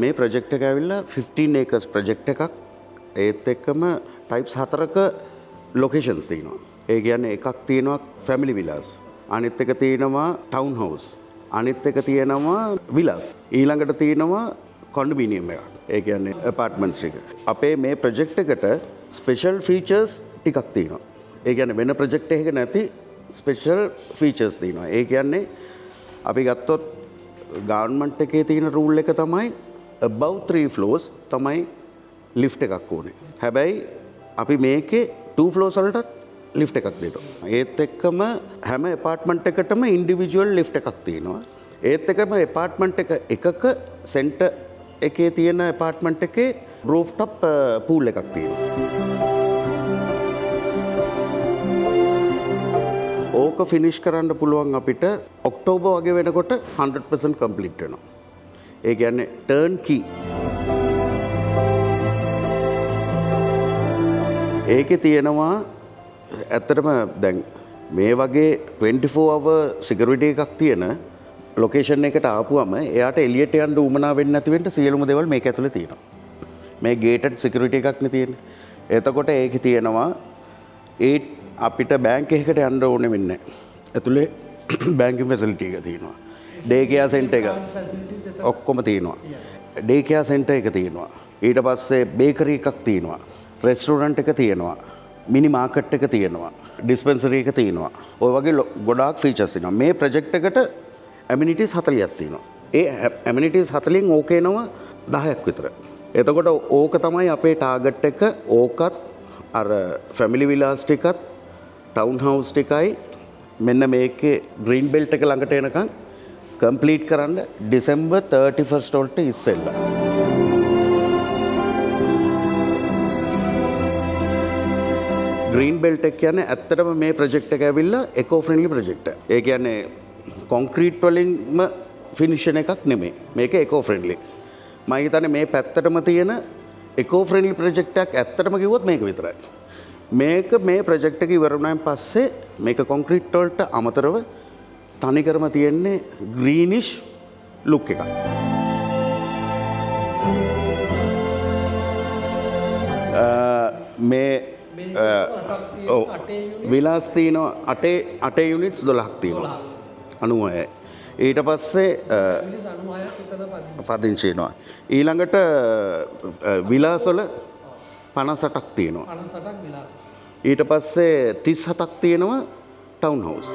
මේ ප්‍රොජෙක්ට් එක ඇවිල්ලා 15 acres ප්‍රොජෙක්ට් එකක්. ඒත් එක්කම ටයිප්ස් 4ක ලොකේෂන්ස් තියෙනවා. ඒ කියන්නේ එකක් තියෙනවා ෆැමිලි විලාස්. අනිත් එක තියෙනවා ටවුන් හවුස්. අනිත් එක තියෙනවා විලාස්. ඊළඟට තියෙනවා කොන්ඩොමිනියම් එකක්. ඒ කියන්නේ ඇපාර්ට්මන්ට්ස් ටික. අපේ මේ ප්‍රොජෙක්ට් එකට ස්පෙෂල් ෆීචර්ස් ටිකක් තියෙනවා. ඒ කියන්නේ වෙන ප්‍රොජෙක්ට් එකක නැති ස්පෙෂල් ෆීචර්ස් තියෙනවා. ඒ කියන්නේ අපි ගත්තොත් ගවර්න්මන්ට් එකේ තියෙන රූල් එක තමයි above 3 floors තමයි ලිෆ්ට් එකක් ඕනේ. හැබැයි අපි මේකේ 2 floors වලටත් ලිෆ්ට් එකක් දෙනවා. ඒත් එක්කම හැම ඇපාර්ට්මන්ට් එකටම ඉන්ඩිවිජුවල් ලිෆ්ට් එකක් තියෙනවා. ඒත් එක්කම ඇපාර්ට්මන්ට් එකක සෙන්ටර් එකේ තියෙන ඇපාර්ට්මන්ට් එකේ රූෆ්ටොප් පූල් එකක් තියෙනවා. ඕක ෆිනිෂ් කරන්න පුළුවන් අපිට ඔක්තෝබර් වගේ වෙනකොට 100% කම්ප්ලීට් වෙනවා. ඒ කියන්නේ ටර්න් කී. ඒකේ තියෙනවා ඇත්තටම දැන් මේ වගේ 24 hour සිකියුරිටි එකක් තියෙන ලොකේෂන් එකට ආපුවම එයාට එළියට යන්න උවමනා වෙන්නේ නැති වෙන්න සියලුම දේවල් මේක ඇතුලේ තියෙනවා. මේ ගේටඩ් සිකියුරිටි එකක් නේ තියෙන්නේ. එතකොට ඒකේ තියෙනවා අපිට බැංක් එකකට යන්න ඕනේ වෙන්නේ නැහැ. ඇතුලේ බැංකින් ෆැසිලිටි එක තියෙනවා. ඩේ කෙයා සෙන්ටර් එක ඔක්කොම තියෙනවා. ඩේ කෙයා සෙන්ටර් එක තියෙනවා. ඊට පස්සේ බේකරි එකක් තියෙනවා. රෙස්ටෝරන්ට් එක තියෙනවා. මිනි මාකට් එක තියෙනවා. ඩිස්පෙන්සරි එක තියෙනවා. ඔය වගේ ගොඩාක් ෆීචර්ස් තියෙනවා. මේ ප්‍රොජෙක්ට් එකට ඇමිනිටිස් 40ක් තියෙනවා. ඒ ඇමිනිටිස් 40න් ඕකේ නම 10ක් විතර. එතකොට ඕක තමයි අපේ ටාගට් එක. ඕකත් අර ෆැමිලි විලාස් ටිකත් ටවුන් හවුස් ටිකයි මෙන්න මේකේ ග්‍රීන් බෙල්ට් එක ළඟට එනකන් කම්ප්ලීට් කරන්න ඩිසෙම්බර් 31st වලට ඉස්සෙල්ලා. ග්‍රීන් බෙල්ට් එක කියන්නේ ඇත්තටම මේ ප්‍රොජෙක්ට් එක ඇවිල්ලා එකෝ ෆ්‍රෙන්ඩ්ලි ප්‍රොජෙක්ට් එක. ඒ කියන්නේ කොන්ක්‍රීට් වලින්ම ෆිනිෂන් එකක් නෙමෙයි. මේක එකෝ ෆ්‍රෙන්ඩ්ලි. මම හිතන්නේ මේ පැත්තටම තියෙන එකෝ ෆ්‍රෙන්ඩ්ලි ප්‍රොජෙක්ට් එකක් ඇත්තටම කිව්වොත් මේක විතරයි. මේක මේ ප්‍රොජෙක්ට් එක ඉවර වුණාන් පස්සේ මේක කොන්ක්‍රීට් වලට අමතරව තනිකරම තියෙන්නේ ග්‍රීනිෂ් ලුක් එකක්. මේ විලාස් තියෙනවා 8 යුනිට්ස් 12ක් තියෙනවා. 96යි. ඊට පස්සේ පදිංචි වෙනවා. ඊළඟට විලාස් වල 58ක් තියෙනවා. 58ක් විලාස්. ඊට පස්සේ 37ක් තියෙනවා ටවුන් හවුස්.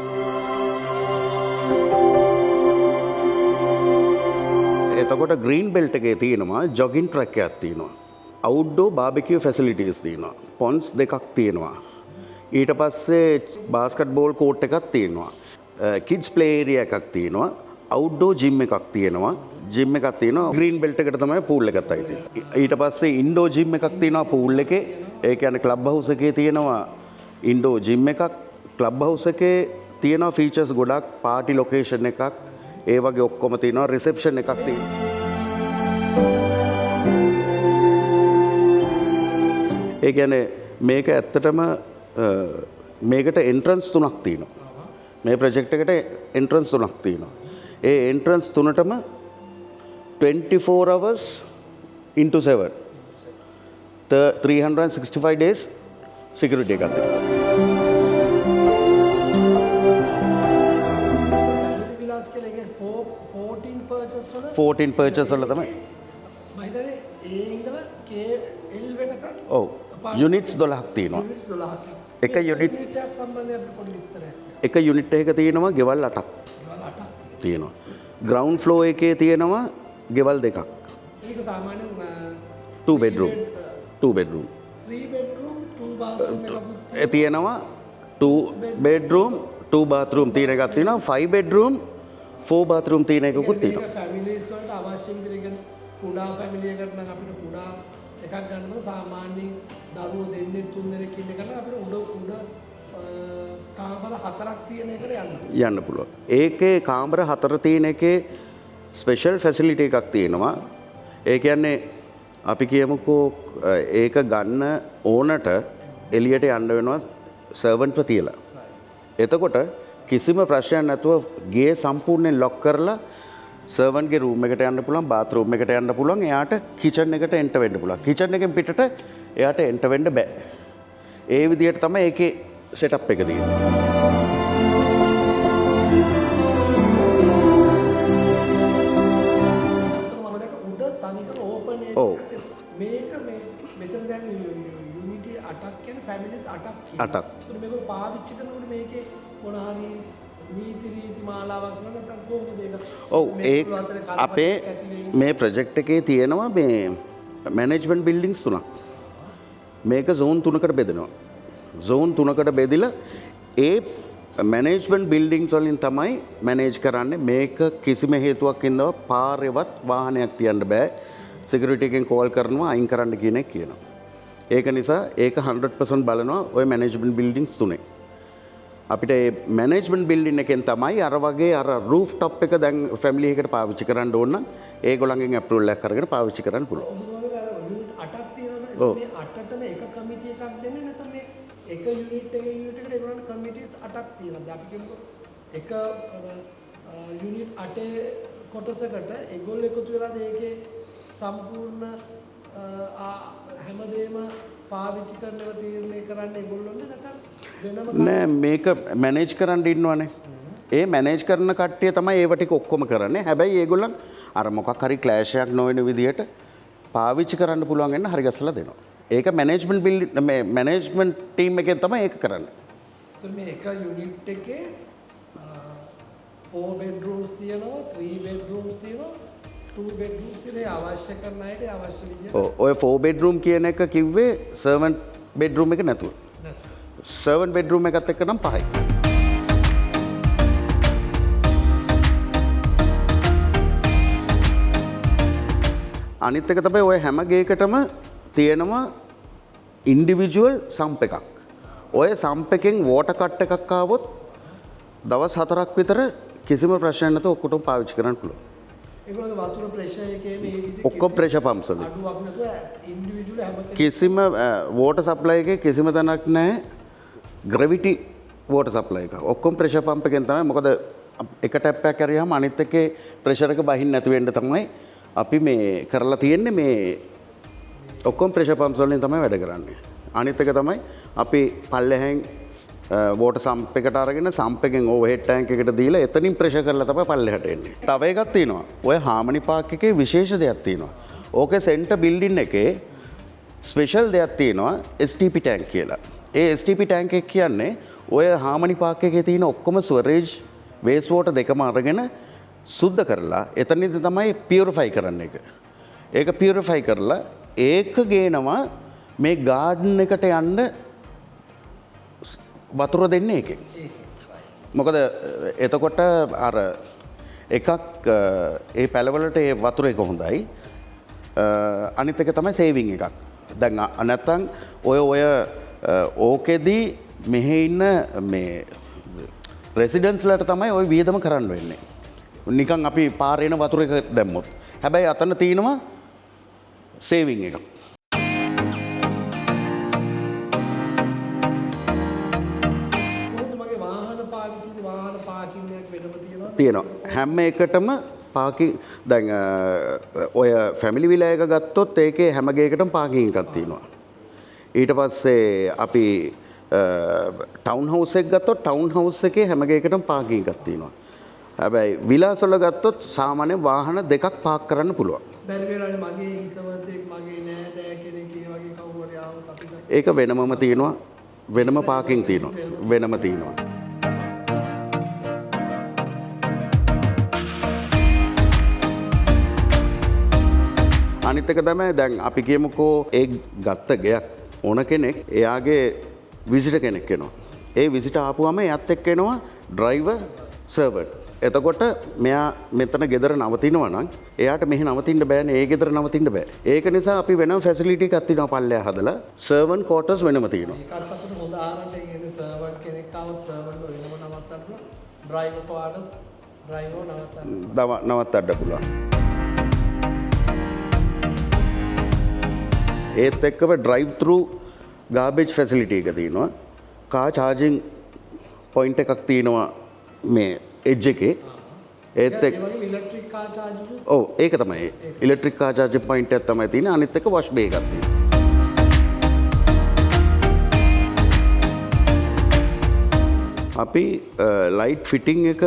එතකොට ග්‍රීන් බෙල්ට් එකේ තියෙනවා ජොගින් ට්‍රැක් එකක් තියෙනවා. අවුට්ඩෝර් බාබිකියු ෆැසිලිටිස් තියෙනවා. පොන්ස් දෙකක් තියෙනවා. ඊට පස්සේ බාස්කට් බෝල් කෝට් එකක් තියෙනවා. කිඩ්ස් ප්ලේ ඒරියා එකක් තියෙනවා. අවුට්ඩෝර් ජිම් එකක් තියෙනවා. ජිම් එකක් තියෙනවා. ග්‍රීන් බෙල්ට් එකට තමයි පූල් එකක් අයිති. ඊට පස්සේ ඉන්ඩෝර් ජිම් එකක් තියෙනවා පූල් එකේ. ඒ කියන්නේ ක්ලබ් හවුස් එකේ තියෙනවා ඉන්ඩෝර් ජිම් එකක්. ක්ලබ් හවුස් එකේ තියෙනවා ෆීචර්ස් ගොඩක්. පාටි ලොකේෂන් එකක්. ඒ වගේ ඔක්කොම තියෙනවා. රිසෙප්ෂන් එකක් තියෙනවා. ඒ කියන්නේ මේක ඇත්තටම මේකට එන්ට්‍රන්ස් 3ක් තියෙනවා. මේ ප්‍රොජෙක්ට් එකට එන්ට්‍රන්ස් 3ක් තියෙනවා. ඒ entrance 3ටම 24 hours into 7 365 days security එකක් තියෙනවා. විලාස් කියලා කියන්නේ 14 purchase වල තමයි. මම හිතන්නේ ඒ ඉඳලා KL වෙනකන් ඔව් යුනිට්ස් 12ක් තියෙනවා. යුනිට්ස් 12ක්. එක යුනිට් එකක් සම්බන්ධයෙන් අපිට පොඩි විස්තරයක්. එක යුනිට් එකක තියෙනවා ගෙවල් 8ක්. ගෙවල් 8ක් තියෙනවා. ග්‍රවුන්ඩ් ෆ්ලෝ එකේ තියෙනවා ගෙවල් 2ක්. ඒක සාමාන්‍යයෙන් 2 bedroom 3 bedroom 2 bathroom එකක් තියෙනවා. 2 bedroom 2 bathroom තියෙන එකක් තියෙනවා. 5 bedroom 4 bathroom තියෙන එකකුත් තියෙනවා. ෆැමිලිස් වලට අවශ්‍ය විදිහට කුඩා ෆැමිලි එකකට නම් අපිට කුඩා එකක් ගන්නකොට සාමාන්‍යයෙන් දරුවෝ දෙන්නේ 3 දෙනෙක් ඉන්න කෙනා අපිට උඩ කාමර 4ක් තියෙන එකට යන්න පුළුවන්. ඒකේ කාමර 4 තියෙන එකේ ස්පෙෂල් ෆැසිලිටි එකක් තියෙනවා. ඒ කියන්නේ අපි කියමුකෝ ඒක ගන්න ඕනට එළියට යන්න වෙනවා සර්වන්ට්ව තියලා. එතකොට කිසිම ප්‍රශ්නයක් නැතුව ගේ සම්පූර්ණයෙන් ලොක් කරලා සර්වන්ගේ රූම් එකට යන්න පුළුවන්, බාත්රූම් එකට යන්න පුළුවන්, එයාට කිචන් එකට එන්ටර් වෙන්න පුළුවන්. කිචන් එකෙන් පිටට එයාට එන්ටර් වෙන්න බෑ. ඒ විදිහට තමයි ඒකේ සෙටප් එක තියෙන්නේ. මේක මෙතන දැන් යුනිටි 8ක් කියන්නේ ෆැමිලිස් 8ක් තියෙනවා. 8ක්. ඒකට මේක පාවිච්චි කරනකොට මේකේ මොන හරි නීති රීති මාලාවක් තියෙනවා නැත්නම් කොහොමද ඒක? ඔව් ඒ අපේ මේ ප්‍රොජෙක්ට් එකේ තියෙනවා මේ මැනේජ්මන්ට් බිල්ඩින්ග්ස් 3ක්. මේක zone 3කට බෙදෙනවා. zone 3කට බෙදිලා ඒ මැනේජ්මන්ට් බිල්ඩින්ග්ස් වලින් තමයි මැනේජ් කරන්නේ. මේක කිසිම හේතුවක් ඉඳව පාරේවත් වාහනයක් තියන්න බෑ. සිකියුරිටි එකෙන් කෝල් කරනවා අයින් කරන්න කියන එක කියනවා. ඒක නිසා ඒක 100% බලනවා ওই මැනේජ්මන්ට් බිල්ඩින්ග්ස් 3. අපිට මේ මැනේජ්මන්ට් බිල්ඩින් එකෙන් තමයි අර වගේ අර රූෆ් টොප් එක දැන් ෆැමිලි එකකට පාවිච්චි කරන්න ඕන නම් ඒගොල්ලන්ගෙන් අප්‍රූවල් එකක් අරගෙන පාවිච්චි කරන්න පුළුවන්. යුනිට් 8ක් තියෙනවනේ. මේ 8ටම එක කමිටි එකක් දෙන්නේ නැත්නම් මේ එක යුනිට් එකට ඒගොල්ලන්ට කමිටිස් 8ක් තියෙනවා. දැන් අපි කියමුකෝ එක යුනිට් 8 කොටසකට ඒගොල්ලෝ එකතු වෙලා ඒකේ සම්පූර්ණ හැමදේම පාවිච්චි කරනවා තීරණය කරන්න ඒගොල්ලෝනේ නැත්නම් වෙනම නෑ මේක මැනේජ් කරන්න ඉන්නවනේ. ඒ මැනේජ් කරන කට්ටිය තමයි ඒව ටික ඔක්කොම කරන්නේ. හැබැයි ඒගොල්ලන් අර මොකක් හරි ක්ලෑෂ් එකක් නොවන විදියට පාවිච්චි කරන්න පුළුවන් වෙන හරි ගස්සලා දෙනවා. ඒක මැනේජ්මන්ට් මේ මැනේජ්මන්ට් ටීම් එකෙන් තමයි ඒක කරන්නේ. මේ එක යුනිට් එකේ 4 bedrooms තියෙනවා, 3 bedrooms තියෙනවා, 2 bedrooms තියෙනවා. අවශ්‍ය කරන අයට අවශ්‍ය විදියට. ඔය 4 bedroom කියන එක කිව්වේ servant bedroom එක නැතුව. servant bedroom එකත් එක්ක නම් 5යි. අනිත් එක තමයි ඔය හැම ගේකටම තියෙනවා ඉන්ඩිවිජුවල් සම්ප් එකක්. ඔය සම්ප් එකෙන් වෝටර් කට් එකක් ආවොත් දවස් 4ක් විතර කිසිම ප්‍රශ්නයක් නැතුව ඔක්කොටම පාවිච්චි කරන්න පුළුවන්. ඒගොල්ලෝ වතුර ප්‍රෙෂර් එකේ මේ විදිහට ඔක්කොම ප්‍රෙෂර් පම්ප්ස් වලින්. අඩුවක් නැතුව ඉන්ඩිවිජුවල් හැම කිසිම වෝටර් සප්ලයි එකේ කිසිම තැනක් නැහැ ග්‍රැවිටි වෝටර් සප්ලයි එක. ඔක්කොම ප්‍රෙෂර් පම්ප් එකෙන් තමයි. මොකද එක ටැප් එකක් කරාම අනිත් එකේ ප්‍රෙෂර් එක බහින්න නැති වෙන්න තමයි අපි මේ කරලා තියෙන්නේ. මේ ඔක්කොම ප්‍රෙෂර් පම්ප්ස් වලින් තමයි වැඩ කරන්නේ. අනිත් එක තමයි අපි පල්ලෙහෙන් වෝටර් සම්ප් එකට අරගෙන සම්ප් එකෙන් ඕවර්හෙඩ් ටැංක් එකට දීලා එතනින් ප්‍රෙෂර් කරලා තමයි පල්ලෙහාට එන්නේ. තව එකක් තියෙනවා. ඔය හාමනි පාක් එකේ විශේෂ දෙයක් තියෙනවා. ඕකේ සෙන්ටර් බිල්ඩින් එකේ ස්පෙෂල් දෙයක් තියෙනවා STP ටැංක් කියලා. ඒ STP ටැංක් එක කියන්නේ ඔය හාමනි පාක් එකේ තියෙන ඔක්කොම ස්වරේජ් වේස් වෝටර් දෙකම අරගෙන සුද්ධ කරලා එතනදී තමයි පියුරිෆයි කරන්න එක. ඒක පියුරිෆයි කරලා ඒක ගේනවා මේ ගාඩන් එකට යන්න වතුර දෙන්නේ එකෙන්. මොකද එතකොට අර එකක් ඒ පැලවලට ඒ වතුර එක හොඳයි. අනිත් එක තමයි සේවිං එකක්. දැන් නැත්තම් ඔය ඕකෙදී මෙහි ඉන්න මේ රෙසිඩන්ස්ලට තමයි ওই වියදම කරන්න වෙන්නේ. නිකන් අපි පාරේ එන වතුර එක දැම්මොත්. හැබැයි අතන තියෙනවා සේවිං එකක්. තියෙනවා. හැම එකටම පාකින් දැන් ඔය ෆැමිලි විලා එක ගත්තොත් ඒකේ හැම ගේකටම පාකින් එකක් තියෙනවා. ඊට පස්සේ අපි ටවුන් හවුස් එක ගත්තොත් ටවුන් හවුස් එකේ හැම ගේකටම පාකින් එකක් තියෙනවා. හැබැයි විලාස් වල ගත්තොත් සාමාන්‍ය වාහන දෙකක් පාක් කරන්න පුළුවන්. බැරි වෙලාවට මගේ හිතවතෙක් මගේ නෑදෑ කෙනෙක් ඒ වගේ කවුරු හරි ආවොත් අපිට ඒක වෙනමම තියෙනවා. වෙනම පාකින් තියෙනවා. වෙනම තියෙනවා. අනිත් එක තමයි දැන් අපි කියමුකෝ ඒ ගත්ත ගයක් ඕන කෙනෙක් එයාගේ විසිට කෙනෙක් එනවා. ඒ විසිට ආපුවම එයත් එක්ක එනවා ඩ්‍රයිවර් සර්වන්ට්. එතකොට මෙයා මෙතන ගෙදර නවතිනවා නම් එයාට මෙහි නවතින්න බෑනේ. ඒ ගෙදර නවතින්න බෑ. ඒක නිසා අපි වෙනම ෆැසිලිටි එකක් තියෙනවා පල්ලෙහා හදලා සර්වන්ට් ක්වෝටර්ස් වෙනම තියෙනවා. ඒකත් අපිට හොඳ ආරංචියක් කියන්නේ සර්වන්ට් කෙනෙක් ආවොත් සර්වන්ට් වෙනම නවත්තන්න පුළුවන්. ඩ්‍රයිවර් ක්වෝටර්ස් ඩ්‍රයිවර් නවත්තන්න පුළුවන්. ඒත් එක්කම ඩ්‍රයිව් ත්‍රූ ගාබේජ් ෆැසිලිටි එක තියෙනවා. කා චාර්ජින් පොයින්ට් එකක් තියෙනවා මේ එජ් එකේ. ඒත් එක් ඉලෙක්ට්‍රික් කාර් චාර්ජ් ඔව් ඒක තමයි ඉලෙක්ට්‍රික් කාර් චාර්ජින් පොයින්ට් එකක් තමයි තියෙන්නේ අනිත් එක වොෂ් බේ එකක් තියෙනවා අපි ලයිට් ෆිටිං එක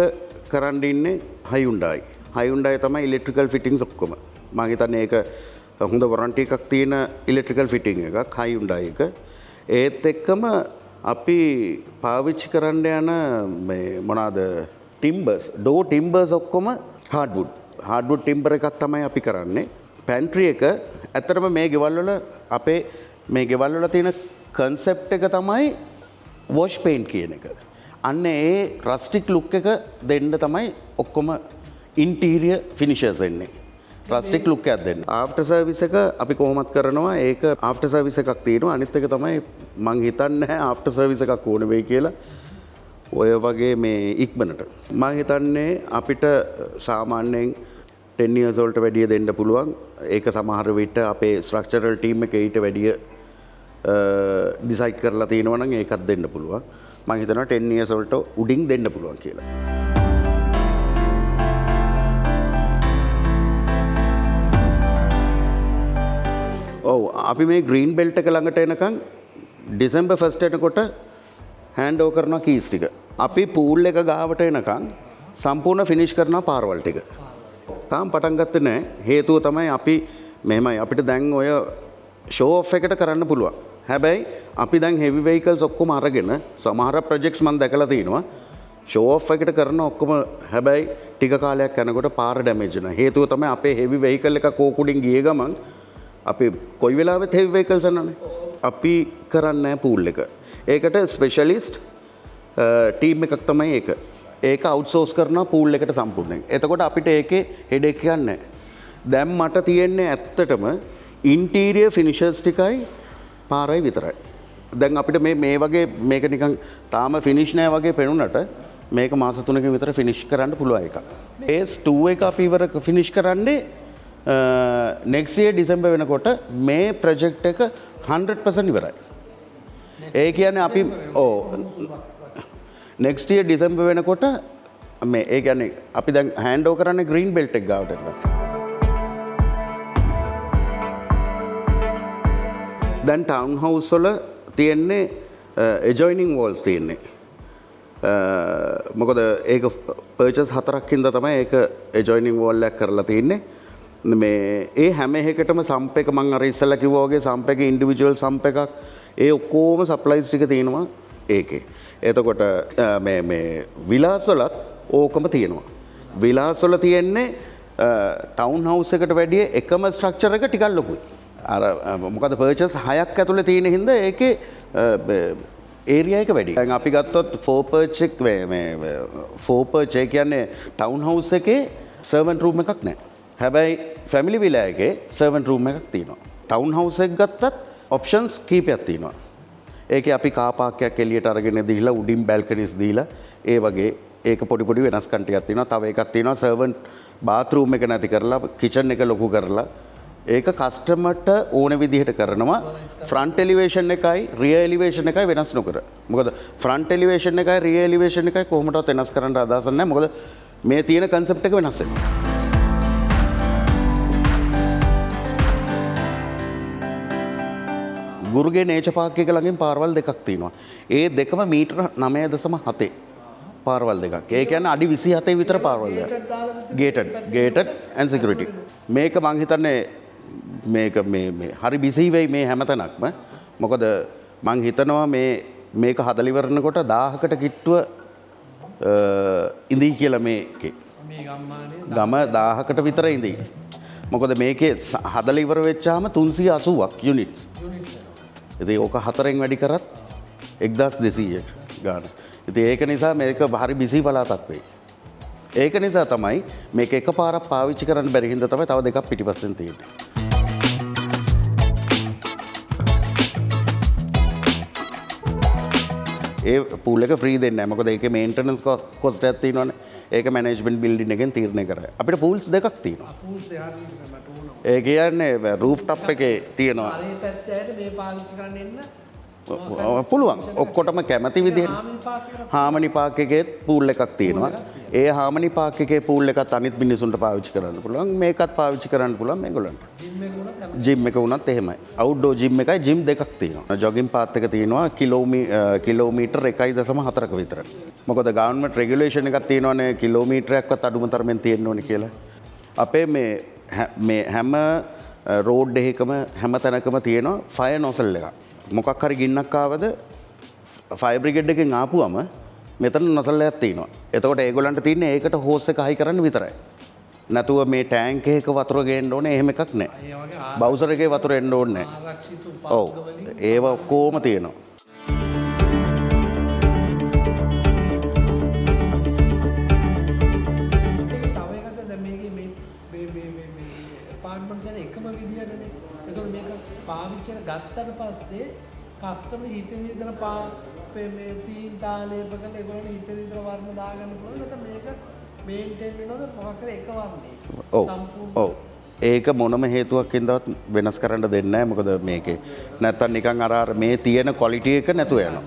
කරන්න ඉන්නේ Hyundai තමයි ඉලෙක්ට්‍රිකල් ෆිටින්ග්ස් ඔක්කොම මම හිතන්නේ ඒක හොඳ වොරන්ටි එකක් තියෙන ඉලෙක්ට්‍රිකල් ෆිටිං එකක් Hyundai එක ඒත් එක්කම අපි පාවිච්චි කරන්න යන මේ මොනවාද ටිම්බර්ස් ඩෝ ටිම්බර්ස් ඔක්කොම හાર્ඩ්වුඩ් ටිම්බර් එකක් තමයි අපි කරන්නේ පැන්ට්‍රි එක ඇත්තටම මේ ගෙවල් වල අපේ මේ ගෙවල් වල තියෙන concept එක තමයි wash paint කියන එක අන්න ඒ රස්ටික් ලුක් එක දෙන්න තමයි ඔක්කොම ඉන්ටීරියර් ෆිනිෂර්ස් එන්නේ රස්ටික් ලුක් එකක් දෙන්න ආෆ්ටර් සර්විස් එක අපි කොහොමත් කරනවා ඒක ආෆ්ටර් සර්විස් එකක් තියෙනවා අනිත් එක තමයි මං හිතන්නේ ආෆ්ටර් සර්විස් එකක් ඕන වෙයි කියලා ඔය වගේ මේ ඉක්මනට මං හිතන්නේ අපිට සාමාන්‍යයෙන් 10 years old වැඩිය දෙන්න පුළුවන් ඒක සමහර විට අපේ ස්ට්‍රක්චරල් ටීම් එකේ ඊට වැඩිය ඩිසයිඩ් කරලා තියෙනවා නම් ඒකත් දෙන්න පුළුවන් මම හිතනවා 10 years old උඩින් දෙන්න පුළුවන් කියලා. ඔව් අපි මේ ග්‍රීන් බෙල්ට් එක ළඟට එනකන් ඩිසෙම්බර් 1 එනකොට හෑන්ඩ් ඕවර් කරනවා කීස් ටික. අපි පූල් එක ගාවට එනකන් සම්පූර්ණ ෆිනිෂ් කරනවා පාරවල් ටික. තාම පටන් ගත්තේ නැහැ. හේතුව තමයි අපි මෙහෙමයි අපිට දැන් ඔය ෂෝ ඔෆ් එකට කරන්න පුළුවන්. හැබැයි අපි දැන් හෙවි වෙහිකල්ස් ඔක්කොම අරගෙන සමහර ප්‍රොජෙක්ට්ස් මම දැකලා තියෙනවා ෂෝ ඔෆ් එකට කරන ඔක්කොම හැබැයි ටික කාලයක් යනකොට පාර ඩැමේජ් වෙනවා හේතුව තමයි අපේ හෙවි වෙහිකල් එකක් ඕකුඩින් ගිය ගමන් අපි කොයි වෙලාවෙත් හෙවි වෙහිකල්ස් යනවානේ අපි කරන්නේ පූල් එක ඒකට ස්පෙෂලිස්ට් ටීම් එකක් තමයි ඒක අවුට්සෝස් කරනවා පූල් එකට සම්පූර්ණයෙන් එතකොට අපිට ඒකේ හෙඩ් එකක් යන්නේ දැන් මට තියෙන්නේ ඇත්තටම ඉන්ටීරියර් ෆිනිෂර්ස් ටිකයි පාරයි විතරයි. දැන් අපිට මේ වගේ මේක නිකන් තාම ෆිනිෂ් නෑ වගේ පෙනුනට මේක මාස 3කින් විතර ෆිනිෂ් කරන්න පුළුවන් එකක්. phase 2 එක අපි ඉවර ෆිනිෂ් කරන්නේ next year December වෙනකොට මේ ප්‍රොජෙක්ට් එක 100% ඉවරයි. ඒ කියන්නේ අපි next year December වෙනකොට මේ ඒ කියන්නේ අපි දැන් hand over කරන්නේ green belt එක ගාවට. දැන් ටවුන් හවුස් වල තියෙන්නේ adjoining walls තියෙන්නේ. මොකද ඒක පර්චස් 4ක් හින්දා තමයි ඒක adjoining wall එකක් කරලා තියෙන්නේ. මේ ඒ හැම එකකටම සම්ප් එක මම අර ඉස්සෙල්ලා කිව්වා වගේ සම්ප් එකේ ඉන්ඩිවිජුවල් සම්ප් එකක් ඒ ඔක්කොම සප්ලයිස් ටික තියෙනවා ඒකේ. එතකොට මේ විලාස් වලත් ඕකම තියෙනවා. විලාස් වල තියෙන්නේ ටවුන් හවුස් එකට වැඩිය එකම ස්ට්‍රක්චර් එක ටිකක් ලොකුයි. අර මොකද පර්චස් 6ක් ඇතුලේ තියෙන හින්දා ඒකේ ඒරියා එක වැඩි. දැන් අපි ගත්තොත් 4 perch එක මේ 4 perch ඒ කියන්නේ ටවුන් හවුස් එකේ සර්වන්ට් රූම් එකක් නැහැ. හැබැයි ෆැමිලි විලා එකේ සර්වන්ට් රූම් එකක් තියෙනවා. ටවුන් හවුස් එක ගත්තත් ඔප්ෂන්ස් කීපයක් තියෙනවා. ඒකේ අපි කාර් පාක් එකක් එළියට අරගෙන දීලා උඩින් බැල්කනිස් දීලා ඒ වගේ ඒක පොඩි වෙනස්කම් ටිකක් තියෙනවා. තව එකක් තියෙනවා සර්වන්ට් බාත්රූම් එක නැති කරලා කිචන් එක ලොකු කරලා ඒක කස්ටමර්ට ඕන විදිහට කරනවා ෆ්‍රන්ට් එලිවේෂන් එකයි රියර් එලිවේෂන් එකයි වෙනස් නොකර. මොකද ෆ්‍රන්ට් එලිවේෂන් එකයි රියර් එලිවේෂන් එකයි කොහොමදවත් වෙනස් කරන්න අදහස් නැහැ. මොකද මේ තියෙන කන්සෙප්ට් එක වෙනස් වෙනවා. ගුරුගේ නේචර් පාක් එක ළඟින් පාරවල් දෙකක් තියෙනවා. ඒ දෙකම මීටර 9.7 පාරවල් දෙකක්. ඒ කියන්නේ අඩි 27 විතර පාරවල් දෙකක්. gated and security. මේක මං හිතන්නේ මේක මේ හරි බිසි වෙයි මේ හැමතැනක්ම. මොකද මං හිතනවා මේක හදලා ඉවරනකොට 1000කට කිට්ටුව ඉඳී කියලා මේකේ. ගම 1000කට විතර ඉඳී. මොකද මේකේ හදලා ඉවර වෙච්චාම 380ක් යුනිට්ස්. ඉතින් ඕක 4ෙන් වැඩි කරත් 1200 ගාන. ඉතින් ඒක නිසා මේක හරි බිසි පළාතක් වෙයි. ඒක නිසා තමයි මේක එකපාරක් පාවිච්චි කරන්න බැරි හින්දා තමයි තව දෙකක් පිටිපස්සෙන් තියෙන්නේ. ඒ පූල් එක ෆ්‍රී දෙන්නේ නැහැ. මොකද ඒකේ මේන්ටනන්ස් කොස්ට් එකක් තියෙනවනේ. ඒක මැනේජ්මන්ට් බිල්ඩින් එකෙන් තීරණය කරයි. අපිට පූල්ස් දෙකක් තියෙනවා. පූල්ස් දෙකක් ඒ කියන්නේ රූෆ් টොප් එකේ තියෙනවා. අනේ පැත්තට මේ පාවිච්චි කරන්න එන්න පුළුවන් ඔක්කොටම කැමති විදිහට හාමිනි පාක් එකක් හාමනි පාක් එකේත් පූල් එකක් තියෙනවා. ඒ හාමනි පාක් එකේ පූල් එකත් අනිත් මිනිසුන්ට පාවිච්චි කරන්න පුළුවන්. මේකත් පාවිච්චි කරන්න පුළුවන් මේගොල්ලන්ට. ජිම් එක උනත් හැම ජිම් එක වුණත් එහෙමයි. අවුට්ඩෝර් ජිම් එකයි ජිම් දෙකක් තියෙනවා. ජොගින් පාත් එක තියෙනවා කිලෝමීටර් 1.4ක විතර. මොකද ගවර්න්මන්ට් රෙගියුලේෂන් එකක් තියෙනවානේ කිලෝමීටරයක්වත් අඩුම තරමෙන් තියෙන්න ඕනේ කියලා. අපේ මේ හැම රෝඩ් එකකම හැම තැනකම තියෙනවා ෆයර් නොසල් එකක්. මොකක් හරි ගින්නක් ආවද ෆයර් බ්‍රිගේඩ් එකෙන් ආපුවම මෙතන නොසල් එකක් තියෙනවා. එතකොට ඒගොල්ලන්ට තියෙන්නේ ඒකට හෝස් එක හයි කරන්න විතරයි. නැතුව මේ ටෑන්ක් එකක වතුර ගේන්න ඕනේ එහෙම එකක් නැහැ. ඒ වගේ බවුසර් එකේ වතුර එන්න ඕනේ නැහැ. ආරක්ෂිත ඔව්. ඒව ඔක්කොම තියෙනවා. තව එකක් දැන් මේකේ මේ apartments යන එකම විදියටනේ. ඒතකොට මේක පාවිච්චියට ගත්තට පස්සේ කස්ටමර් හිතෙන විදිහට මේ තීන් තාලේප කරලා ඒගොල්ලෝ හිතෙන විදිහට වර්ණ දාගන්න පුළුවන්. නැත්නම් මේක මේන්ටේන් වෙනවද මොකක් කරේ එක වර්ණේ? ඔව්. ඔව්. ඒක මොනම හේතුවක් හින්දාවත් වෙනස් කරන්න දෙන්නේ නැහැ. මොකද මේකේ නැත්තම් නිකන් අර මේ තියෙන ක්වොලිටි එක නැතුව යනවා.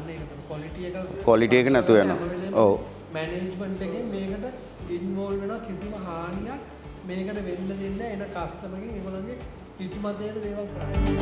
ක්වොලිටි එක නැතුව යනවා. ඔව්. මැනේජ්මන්ට් එකෙන් මේකට ඉන්වෝල්ව් වෙනවා කිසිම හානියක් මේකට වෙන්න දෙන්නේ නැහැ. එන කස්ටමර්ගෙන් ඒගොල්ලන්ගේ හිතුමතේට දේවල් කරන්නේ.